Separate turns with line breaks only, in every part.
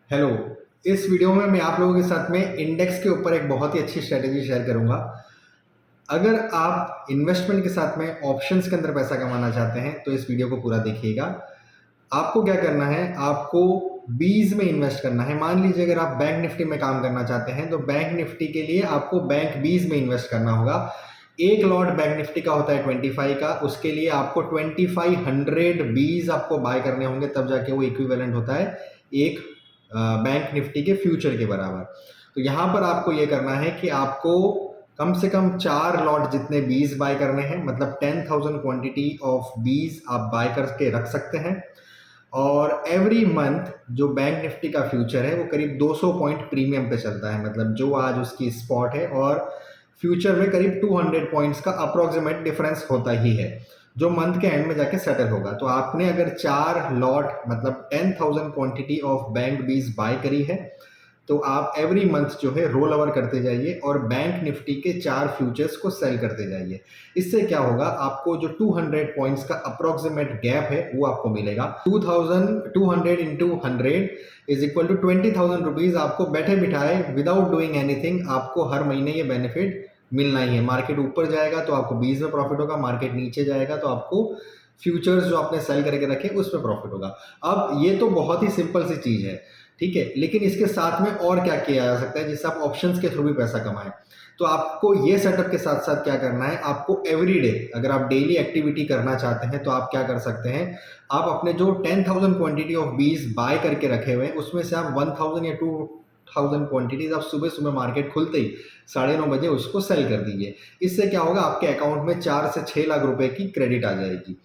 Hello. इस video में मैं आप लोगों के साथ में इंडेक्स के ऊपर एक बहुत ही अच्छी स्ट्रेटेजी शेयर करूंगा। अगर आप इन्वेस्टमेंट के साथ में ऑप्शंस के अंदर पैसा कमाना चाहते हैं तो इस वीडियो को पूरा देखिएगा। आपको क्या करना है, आपको बीज में इन्वेस्ट करना है। मान लीजिए अगर आप बैंक निफ्टी में काम करना चाहते हैं तो बैंक निफ्टी के लिए आपको बैंक बीज में इन्वेस्ट करना होगा। एक लॉट बैंक निफ्टी का होता है 25 का, उसके लिए आपको 2500 बीज आपको बाय करने होंगे, तब जाके वो इक्विवेलेंट होता है एक बैंक निफ्टी के फ्यूचर के बराबर। तो यहाँ पर आपको ये करना है कि आपको कम से कम 4 लॉट जितने बीज बाय करने हैं, मतलब 10,000 क्वांटिटी ऑफ बीज आप बाय करके रख सकते हैं। और एवरी मंथ जो बैंक निफ्टी का फ्यूचर है वो करीब 200 पॉइंट प्रीमियम पे चलता है, मतलब जो आज उसकी स्पॉट है और फ्यूचर में करीब 200 पॉइंट्स का अप्रोक्सीमेट डिफरेंस होता ही है, जो मंथ के एंड में जाके सेटल होगा। तो आपने अगर 4 लॉट मतलब 10,000 क्वांटिटी ऑफ बैंक बीज बाय करी है तो आप एवरी मंथ जो है रोल ओवर करते जाइए और बैंक निफ्टी के 4 फ्यूचर्स को सेल करते जाइए। इससे क्या होगा, आपको जो 200 पॉइंट्स का अप्रोक्सीमेट गैप है वो आपको मिलेगा। 2200 into 100 is equal to 20,000 rupees आपको बैठे बिठाए विदाउट डूइंग एनीथिंग आपको हर महीने ये बेनिफिट मिलना ही है। मार्केट ऊपर जाएगा तो आपको बीज में प्रॉफिट होगा, मार्केट नीचे जाएगा तो आपको फ्यूचर्स जो आपने सेल करके रखे उसमें प्रॉफिट होगा। अब ये तो बहुत ही सिंपल सी चीज है, ठीक है, लेकिन इसके साथ में और क्या किया जा सकता है जिससे आप ऑप्शंस के थ्रू भी पैसा कमाएं। तो आपको ये सेटअप के साथ साथ क्या करना है, आपको एवरी डे अगर आप डेली एक्टिविटी करना चाहते हैं तो आप क्या कर सकते हैं, आप अपने जो 10,000 क्वांटिटी ऑफ बीज बाय करके रखे हुए हैं उसमें से आप 1,000 या 2,000 क्वांटिटीज आप सुबह सुबह मार्केट खुलते ही 9:30 बजे उसको सेल कर दीजिए। इससे क्या होगा, आपके अकाउंट में 4 से 6 लाख रुपए की क्रेडिट आ जाएगी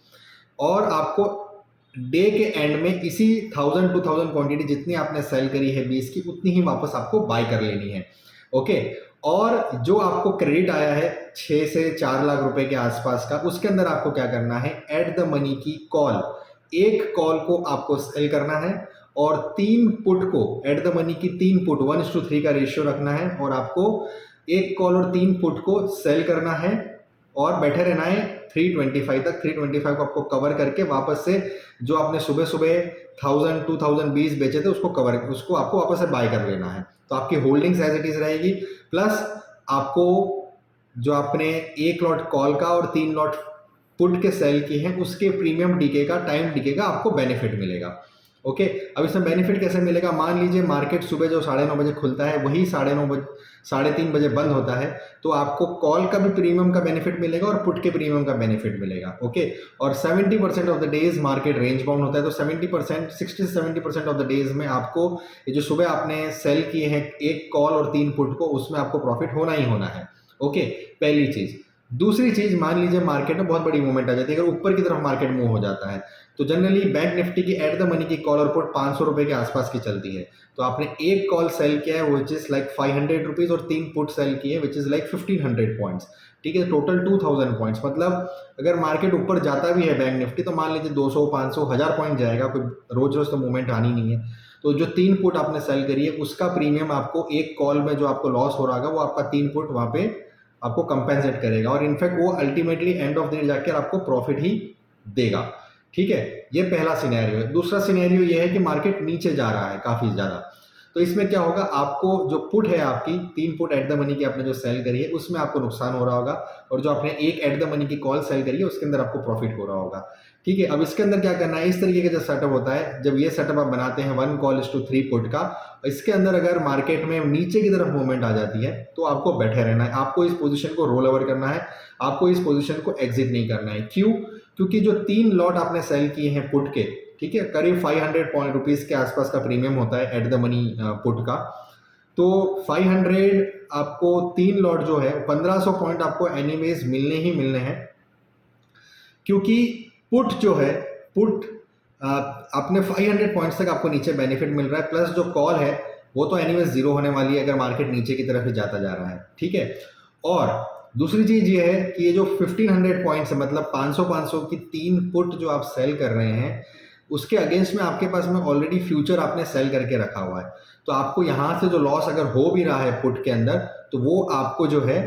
और आपको डे के एंड में इसी 1,000 2,000 क्वांटिटी जितनी आपने सेल करी है 20 की उतनी ही वापस आपको बाय कर लेनी है। ओके। और जो आपको क्रेडिट आया है 6 से 4 लाख रुपए के आसपास का, उसके अंदर आपको क्या करना है, एट द मनी की कॉल, एक कॉल को आपको सेल करना है और 3 पुट को एट द मनी की 3 पुट 1:3 का रेशियो रखना है और आपको एक कॉल और 3 पुट को सेल करना है और बैठे रहना है 325 तक। 325 को आपको कवर करके वापस से जो आपने सुबह सुबह 1,000 2,000 बेचे थे उसको आपको वापस से बाय कर लेना है। तो आपकी होल्डिंग्स एज इट इज रहेगी, प्लस आपको जो आपने एक लॉट कॉल का और 3 लॉट पुट के सेल की है उसके प्रीमियम डीके का, टाइम डीके का आपको बेनिफिट मिलेगा। ओके। अब इसमें बेनिफिट कैसे मिलेगा, मान लीजिए मार्केट सुबह जो 9:30 बजे खुलता है वही 3:30 बजे बंद होता है, तो आपको कॉल का भी प्रीमियम का बेनिफिट मिलेगा और पुट के प्रीमियम का बेनिफिट मिलेगा। ओके। और 70% of the days market range bound होता है, तो 70% 60 से 70% ऑफ द डेज में आपको ये जो सुबह आपने सेल किए हैं एक कॉल और 3 पुट को, उसमें आपको प्रॉफिट होना ही होना है। ओके, पहली चीज। दूसरी चीज, मान लीजिए मार्केट में बहुत बड़ी मूवमेंट आ जाती है, अगर ऊपर की तरफ मार्केट मूव हो जाता है तो जनरली बैंक निफ्टी की एट द मनी की कॉल और पुट 500 रुपए के आसपास की चलती है। तो आपने एक कॉल सेल किया है विच इज लाइक 500 रुपीज और 3 पुट सेल किए विच इज लाइक 1,500 पॉइंट्स। ठीक है, टोटल 2,000 पॉइंट्स। मतलब अगर मार्केट ऊपर जाता भी है बैंक निफ्टी तो मान लीजिए 200 500 1000 पॉइंट जाएगा, कोई रोज रोज तो मूवमेंट आनी नहीं है। तो जो 3 पुट आपने सेल करी है उसका प्रीमियम आपको एक कॉल में जो आपको लॉस हो रहा होगा वो आपका 3 पुट वहां पे आपको कंपेंसेट करेगा और इनफैक्ट वो ultimately end of the day जाकर आपको प्रॉफिट ही देगा। ठीक है, ये पहला सिनेरियो है। दूसरा सिनेरियो ये है कि मार्केट नीचे जा रहा है काफी ज्यादा, तो इसमें क्या होगा, आपको जो पुट है आपकी 3 पुट एट द मनी की आपने जो सेल करी है उसमें आपको नुकसान हो रहा होगा और जो आपने एक एट द मनी की कॉल सेल करी है उसके अंदर आपको प्रॉफिट हो रहा होगा। ठीक है, अब इसके अंदर क्या करना है, इस तरीके का जो सेटअप होता है, जब ये सेटअप आप बनाते हैं 1 कॉल/3 पुट का, इसके अंदर अगर मार्केट में नीचे की तरफ मूवमेंट आ जाती है तो आपको बैठे रहना है, आपको इस पोजीशन को रोल ओवर करना है, आपको इस पोजीशन को एग्जिट नहीं करना है। क्यों? क्योंकि जो 3 लॉट आपने सेल किए हैं पुट के, ठीक है, करीब 500 रुपीज के आसपास का प्रीमियम होता है एट द मनी पुट का। तो 500 आपको 3 लॉट जो है 1,500 पॉइंट आपको एनीवेज मिलने ही मिलने हैं, क्योंकि पुट जो है, पुट अपने 500 पॉइंट्स तक आपको नीचे बेनिफिट मिल रहा है, प्लस जो कॉल है वो तो एनीवेज जीरो होने वाली है अगर मार्केट नीचे की तरफ ही जाता जा रहा है। ठीक है, और दूसरी चीज ये है कि ये जो 1,500 पॉइंट्स है, मतलब 500 की 3 पुट जो आप सेल कर रहे हैं उसके अगेंस्ट में आपके पास में ऑलरेडी फ्यूचर आपने सेल करके रखा हुआ है। तो आपको यहां से जो लॉस अगर हो भी रहा है पुट के अंदर तो वो आपको जो है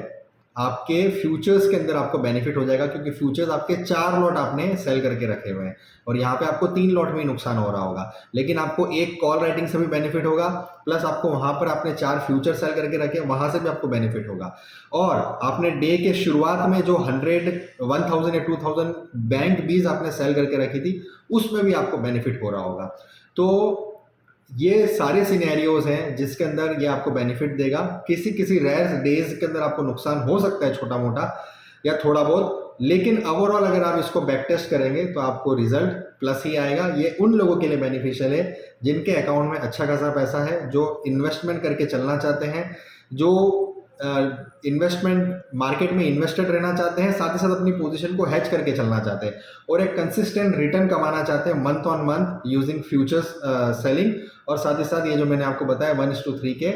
आपके फ्यूचर्स के अंदर आपको बेनिफिट हो जाएगा, क्योंकि फ्यूचर्स आपके 4 लॉट आपने सेल करके रखे हुए हैं और यहाँ पे आपको 3 लॉट में ही नुकसान हो रहा होगा। लेकिन आपको एक कॉल राइटिंग से भी बेनिफिट होगा, प्लस आपको वहाँ पर आपने 4 फ्यूचर सेल करके रखे, वहाँ से भी आपको बेनिफिट होगा। और आपने डे के शुरुआत में जो 100, 1000 या 2000 बैंक बीज आपने सेल करके रखी थी, उसमें भी आपको बेनिफिट हो रहा होगा। तो ये सारे सिनेरियोज हैं जिसके अंदर ये आपको बेनिफिट देगा। किसी किसी रेयर डेज के अंदर आपको नुकसान हो सकता है, छोटा मोटा या थोड़ा बहुत, लेकिन ओवरऑल अगर आप इसको बैक टेस्ट करेंगे तो आपको रिजल्ट प्लस ही आएगा। ये उन लोगों के लिए बेनिफिशियल है जिनके अकाउंट में अच्छा खासा पैसा है, जो इन्वेस्टमेंट करके चलना चाहते हैं, जो इन्वेस्टमेंट मार्केट में इन्वेस्टेड रहना चाहते हैं, साथ ही साथ अपनी पोजीशन को हैच करके चलना चाहते हैं और एक कंसिस्टेंट रिटर्न कमाना चाहते हैं month on month using futures selling. और साथ ही साथ ये जो मैंने आपको बताया 1:3 के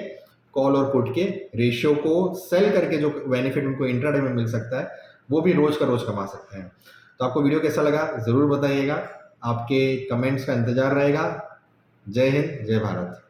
कॉल और पुट के रेशियो को सेल करके जो बेनिफिट उनको इंट्राडे में मिल सकता है, वो भी रोज का रोज कमा सकते हैं। तो आपको वीडियो कैसा लगा ज़रूर बताइएगा, आपके कमेंट्स का इंतजार रहेगा। जय हिंद, जय भारत।